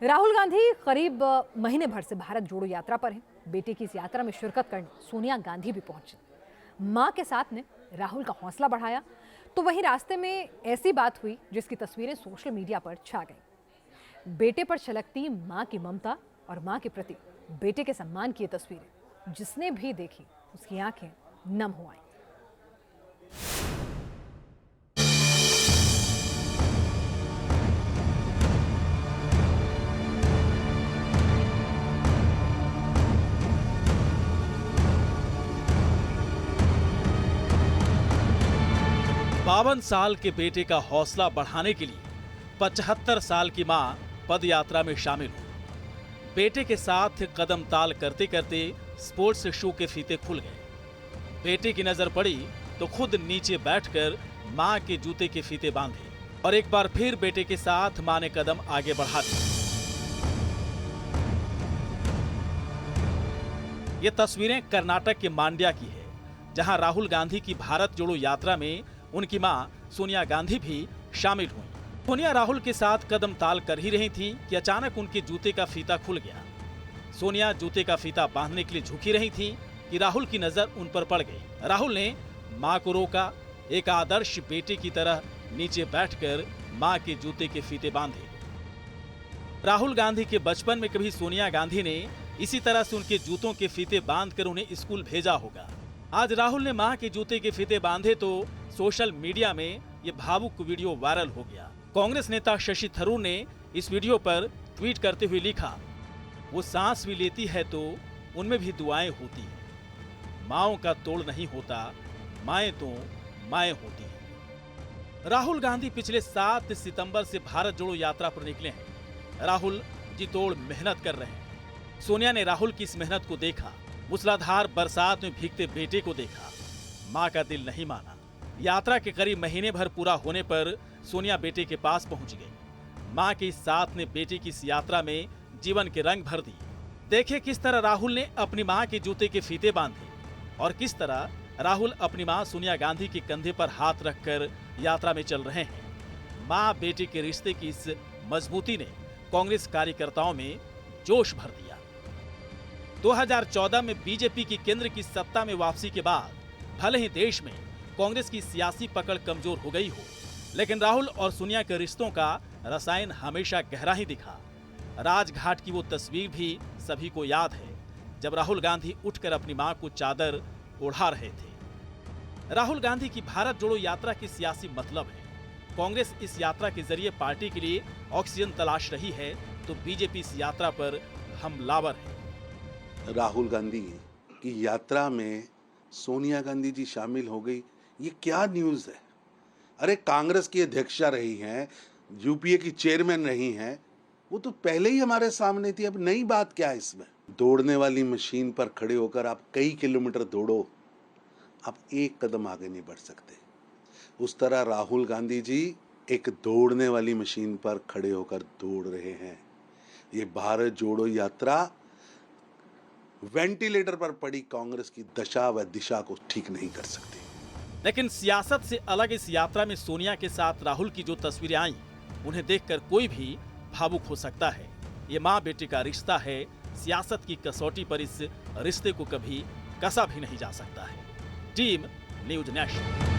राहुल गांधी करीब महीने भर से भारत जोड़ो यात्रा पर हैं। बेटे की इस यात्रा में शिरकत करने सोनिया गांधी भी पहुंची। मां के साथ ने राहुल का हौसला बढ़ाया, तो वहीं रास्ते में ऐसी बात हुई जिसकी तस्वीरें सोशल मीडिया पर छा गई। बेटे पर छलकती मां की ममता और मां के प्रति बेटे के सम्मान की ये तस्वीरें जिसने भी देखी उसकी आंखें नम हो आईं। बावन साल के बेटे का हौसला बढ़ाने के लिए 75 साल की मां पद यात्रा में शामिल हुई। बेटे के साथ कदम ताल करते करते स्पोर्ट्स शू के फीते खुल गए। बेटे की नजर पड़ी तो खुद नीचे बैठकर मां के जूते के फीते बांधे और एक बार फिर बेटे के साथ मां ने कदम आगे बढ़ा दिए। ये तस्वीरें कर्नाटक के मांड्या की है, जहां राहुल गांधी की भारत जोड़ो यात्रा में उनकी मां सोनिया गांधी भी शामिल हुई। सोनिया राहुल के साथ कदम ताल कर ही रही थी कि अचानक उनके जूते का फीता खुल गया। सोनिया जूते का फीता बांधने के लिए झुकी रही थी कि राहुल की नजर उन पर पड़ गई। राहुल ने मां को रोका, एक आदर्श बेटे की तरह नीचे बैठकर मां के जूते के फीते बांधे। राहुल गांधी के बचपन में कभी सोनिया गांधी ने इसी तरह से उनके जूतों के फीते बांधकर उन्हें स्कूल भेजा होगा। आज राहुल ने मां के जूते के फीते बांधे तो सोशल मीडिया में ये भावुक वीडियो वायरल हो गया। कांग्रेस नेता शशि थरूर ने इस वीडियो पर ट्वीट करते हुए लिखा, वो सांस भी लेती है तो उनमें भी दुआएं होती हैं। माओं का तोड़ नहीं होता, माएं तो माएं होती हैं। राहुल गांधी पिछले 7 सितंबर से भारत जोड़ो यात्रा पर निकले हैं। राहुल जी तोड़ मेहनत कर रहे हैं। सोनिया ने राहुल की इस मेहनत को देखा, मूसलाधार बरसात में भीगते बेटे को देखा। मां का दिल नहीं माना। यात्रा के करीब महीने भर पूरा होने पर सोनिया बेटे के पास पहुंच गई। मां के इस साथ ने बेटे की इस यात्रा में जीवन के रंग भर दिए। देखे किस तरह राहुल ने अपनी मां के जूते के फीते बांधे और किस तरह राहुल अपनी मां सोनिया गांधी के कंधे पर हाथ रखकर यात्रा में चल रहे हैं। मां बेटे के रिश्ते की इस मजबूती ने कांग्रेस कार्यकर्ताओं में जोश भर दिया। 2014 में बीजेपी की केंद्र की सत्ता में वापसी के बाद भले ही देश में कांग्रेस की सियासी पकड़ कमजोर हो गई हो, लेकिन राहुल और सोनिया के रिश्तों का रसायन हमेशा गहरा ही दिखा। राजघाट की वो तस्वीर भी सभी को याद है, जब राहुल गांधी उठकर अपनी मां को चादर ओढ़ा रहे थे। राहुल गांधी की भारत जोड़ो यात्रा की सियासी मतलब है। कांग्रेस इस यात्रा के जरिए पार्टी के लिए ऑक्सीजन तलाश रही है, तो बीजेपी इस यात्रा पर हमलावर है। राहुल गांधी की यात्रा में सोनिया गांधी जी शामिल हो गई, ये क्या न्यूज़ है? अरे कांग्रेस की अध्यक्षा रही हैं, यूपीए की चेयरमैन रही हैं, वो तो पहले ही हमारे सामने थी। अब नई बात क्या है इसमें? दौड़ने वाली मशीन पर खड़े होकर आप कई किलोमीटर दौड़ो, आप एक कदम आगे नहीं बढ़ सकते। उस तरह राहुल गांधी जी एक दौड़ने वाली मशीन पर खड़े होकर दौड़ रहे हैं। ये भारत जोड़ो यात्रा वेंटिलेटर पर पड़ी कांग्रेस की दशा व दिशा को ठीक नहीं कर सकती। लेकिन सियासत से अलग इस यात्रा में सोनिया के साथ राहुल की जो तस्वीरें आई, उन्हें देखकर कोई भी भावुक हो सकता है। ये मां बेटे का रिश्ता है, सियासत की कसौटी पर इस रिश्ते को कभी कसा भी नहीं जा सकता है। Team news nation.